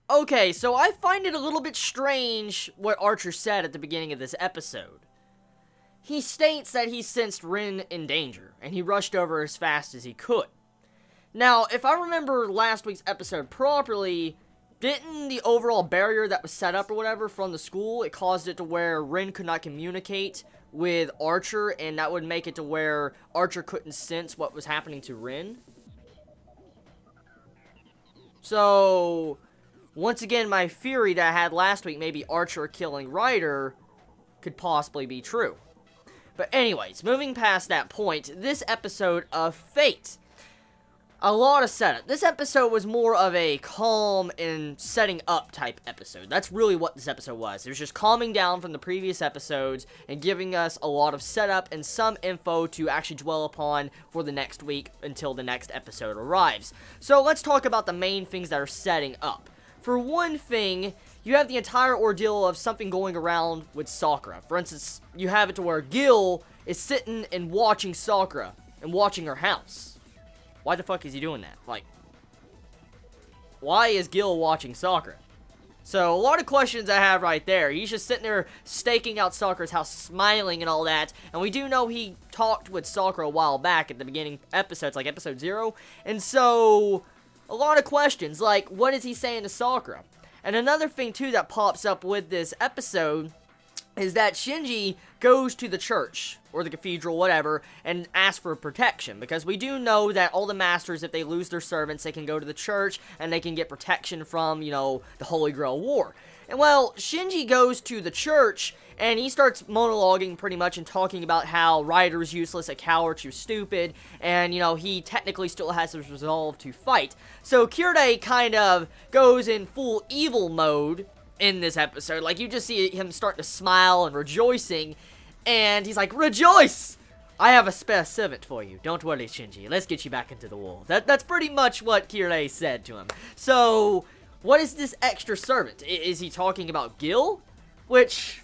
Okay, so I find it a little bit strange what Archer said at the beginning of this episode. He states that he sensed Rin in danger, and he rushed over as fast as he could. Now, if I remember last week's episode properly, didn't the overall barrier that was set up or whatever from the school, it caused it to where Rin could not communicate with Archer, and that would make it to where Archer couldn't sense what was happening to Rin? So, once again, my theory that I had last week, maybe Archer killing Ryder, could possibly be true. But anyways, moving past that point, this episode of Fate. A lot of setup. This episode was more of a calm and setting up type episode. That's really what this episode was. It was just calming down from the previous episodes and giving us a lot of setup and some info to actually dwell upon for the next week until the next episode arrives. So let's talk about the main things that are setting up. For one thing, you have the entire ordeal of something going around with Sakura. For instance, you have it to where Gil is sitting and watching Sakura and watching her house. Why the fuck is he doing that? Like, why is Gil watching Sakura? So, a lot of questions I have right there. He's just sitting there staking out Sakura's house, smiling and all that. And we do know he talked with Sakura a while back at the beginning episodes, like episode 0. And so, a lot of questions, like, what is he saying to Sakura? And another thing, too, that pops up with this episode is that Shinji goes to the church, or the cathedral, whatever, and asks for protection, because we do know that all the masters, if they lose their servants, they can go to the church, and they can get protection from, you know, the Holy Grail War. And, well, Shinji goes to the church, and he starts monologuing pretty much and talking about how Ryder is useless, a coward, too stupid, and, you know, he technically still has his resolve to fight. So, Kyurei kind of goes in full evil mode in this episode. Like, you just see him starting to smile and rejoicing, and he's like, "Rejoice! I have a spare servant for you. Don't worry, Shinji. Let's get you back into the war." That's pretty much what Kyurei said to him. So, what is this extra servant? Is he talking about Gil? Which,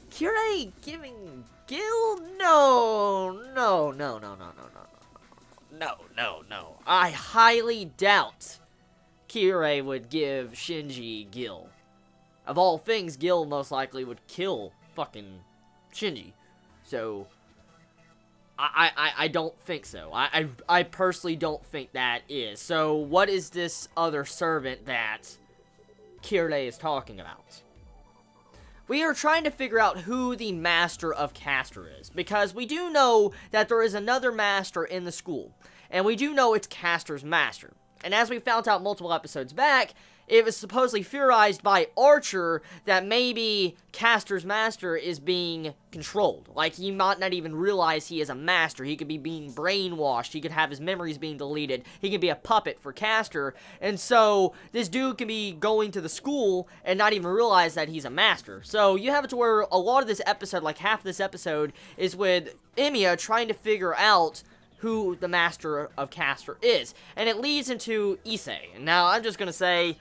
Kyurei giving Gil? No. I highly doubt Kyurei would give Shinji Gil. Of all things, Gil most likely would kill fucking Shinji. So, I don't think so. I personally don't think that is. So, what is this other servant that Kyurei is talking about? We are trying to figure out who the master of Castor is, because we do know that there is another master in the school, and we do know it's Castor's master. And as we found out multiple episodes back, it was supposedly theorized by Archer that maybe Castor's master is being controlled. Like, he might not even realize he is a master. He could be being brainwashed. He could have his memories being deleted. He could be a puppet for Castor. And so, this dude can be going to the school and not even realize that he's a master. So, you have it to where a lot of this episode, like half of this episode, is with Emiya trying to figure out who the master of Castor is. And it leads into Issei. And now, I'm just gonna say,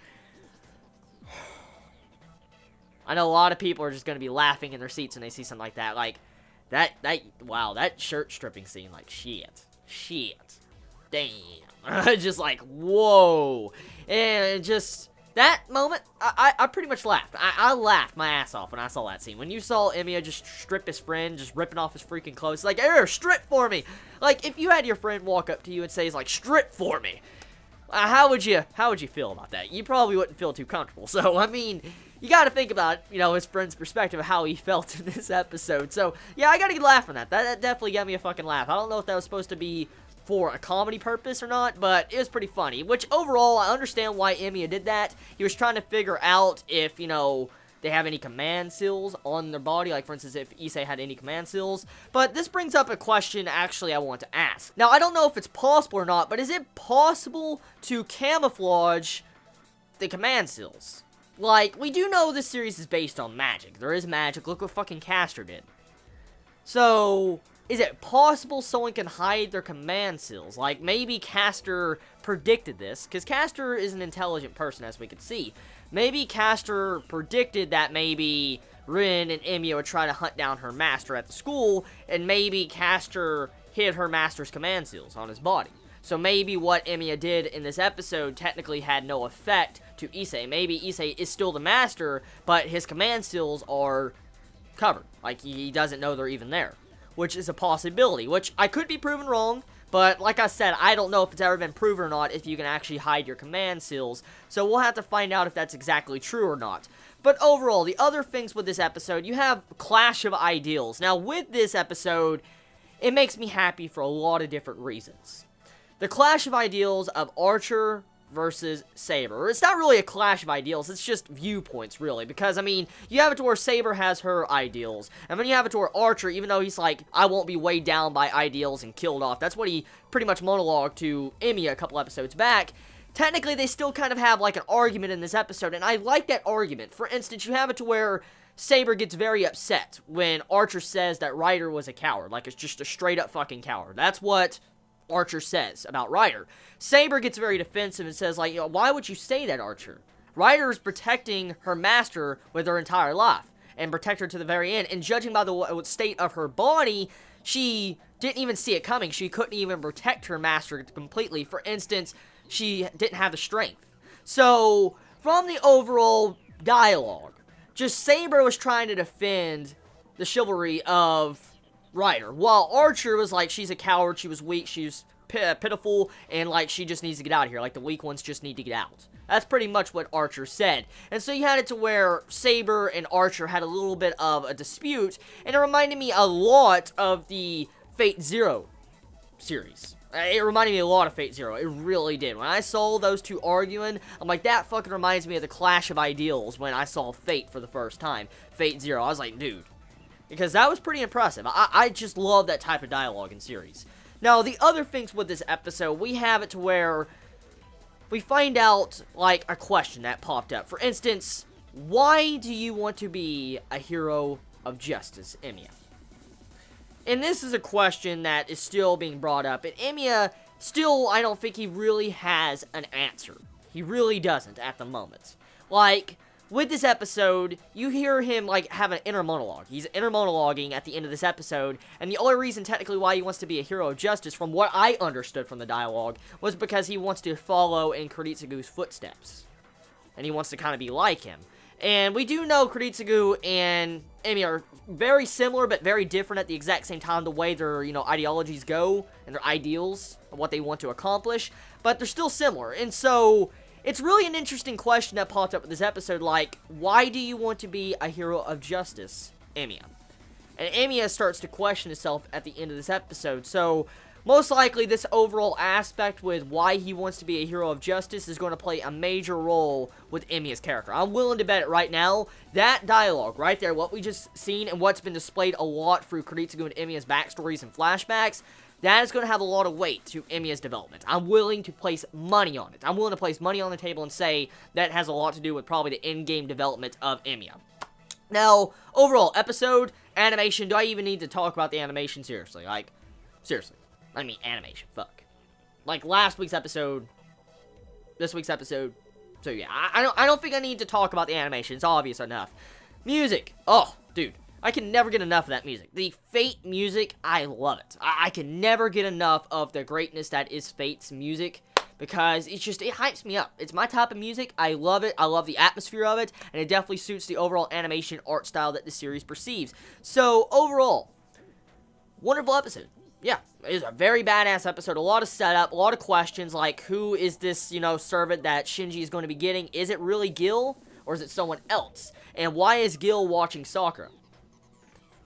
I know a lot of people are just gonna be laughing in their seats when they see something like that. Like, wow, that shirt stripping scene, like, shit, damn. Just like, whoa. And just, that moment, I pretty much laughed. I laughed my ass off when I saw that scene. When you saw Emiya just strip his friend, just ripping off his freaking clothes, like, "Here, strip for me." Like, if you had your friend walk up to you and say, like, "Strip for me," how would you feel about that? You probably wouldn't feel too comfortable. So, I mean, you gotta think about, you know, his friend's perspective of how he felt in this episode. So, yeah, I gotta laugh on that. That definitely got me a fucking laugh. I don't know if that was supposed to be for a comedy purpose or not, but it was pretty funny. Which, overall, I understand why Emiya did that. He was trying to figure out if, you know, they have any command seals on their body. Like, for instance, if Issei had any command seals. But this brings up a question, actually, I want to ask. Now, I don't know if it's possible or not, but is it possible to camouflage the command seals? Like, we do know this series is based on magic. There is magic. Look what fucking Castor did. So, is it possible someone can hide their command seals? Like, maybe Castor predicted this, because Castor is an intelligent person, as we can see. Maybe Castor predicted that maybe Rin and Emiya would try to hunt down her master at the school, and maybe Castor hid her master's command seals on his body. So maybe what Emiya did in this episode technically had no effect to Issei. Maybe Issei is still the master, but his command skills are covered. Like, he doesn't know they're even there. Which is a possibility, which I could be proven wrong, but like I said, I don't know if it's ever been proven or not if you can actually hide your command seals, so we'll have to find out if that's exactly true or not. But overall, the other things with this episode, you have clash of ideals. Now, with this episode, it makes me happy for a lot of different reasons. The clash of ideals of Archer versus Sabre. It's not really a clash of ideals, it's just viewpoints, really, because, I mean, you have it to where Sabre has her ideals, and then you have it to where Archer, even though he's like, I won't be weighed down by ideals and killed off, that's what he pretty much monologued to Emiya a couple episodes back. Technically, they still kind of have, like, an argument in this episode, and I like that argument. For instance, you have it to where Sabre gets very upset when Archer says that Ryder was a coward, like, it's just a straight-up fucking coward. That's what Archer says about Ryder. Sabre gets very defensive and says, like, you know, why would you say that, Archer? Ryder is protecting her master with her entire life, and protect her to the very end, and judging by the state of her body, she didn't even see it coming. She couldn't even protect her master completely. For instance, she didn't have the strength. So, from the overall dialogue, just Sabre was trying to defend the chivalry of Ryder, while Archer was like, she's a coward, she was weak, she was pitiful, and like, she just needs to get out of here, like, the weak ones just need to get out. That's pretty much what Archer said. And so you had it to where Sabre and Archer had a little bit of a dispute, and it reminded me a lot of the Fate Zero series. It reminded me a lot of Fate Zero. It really did. When I saw those two arguing, I'm like, that fucking reminds me of the Clash of Ideals when I saw Fate for the first time. Fate Zero. I was like, dude. Because that was pretty impressive. I just love that type of dialogue in series. Now, the other things with this episode, we have it to where we find out, like, a question that popped up. For instance, why do you want to be a hero of justice, Emiya? And this is a question that is still being brought up. And Emiya, still, I don't think he really has an answer. He really doesn't at the moment. Like, with this episode, you hear him, like, have an inner monologue. He's inner monologuing at the end of this episode, and the only reason, technically, why he wants to be a hero of justice, from what I understood from the dialogue, was because he wants to follow in Kuritsugu's footsteps. And he wants to kind of be like him. And we do know Kuritsugu and Emiya are very similar, but very different at the exact same time, the way their, you know, ideologies go, and their ideals, of what they want to accomplish, but they're still similar. And so, it's really an interesting question that popped up with this episode, like, why do you want to be a hero of justice, Emiya? And Emiya starts to question himself at the end of this episode, so most likely this overall aspect with why he wants to be a hero of justice is going to play a major role with Emiya's character. I'm willing to bet it right now. That dialogue right there, what we just seen and what's been displayed a lot through Kuritsugu and Emiya's backstories and flashbacks, that is going to have a lot of weight to Emiya's development. I'm willing to place money on it. I'm willing to place money on the table and say that has a lot to do with probably the in-game development of Emiya. Now, overall, episode, animation, do I even need to talk about the animation? Seriously, like, seriously. I mean, animation, fuck. Like, last week's episode, this week's episode, so yeah, I don't think I need to talk about the animation, it's obvious enough. Music, oh, dude. I can never get enough of that music. The Fate music, I love it. I can never get enough of the greatness that is Fate's music, because it's just, it hypes me up. It's my type of music. I love it. I love the atmosphere of it, and it definitely suits the overall animation art style that the series perceives. So, overall, wonderful episode. Yeah, it was a very badass episode. A lot of setup, a lot of questions, like, who is this, you know, servant that Shinji is going to be getting? Is it really Gil, or is it someone else? And why is Gil watching Sakura?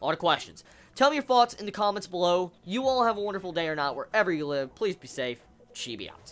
A lot of questions. Tell me your thoughts in the comments below. You all have a wonderful day or night wherever you live. Please be safe. Chibi out.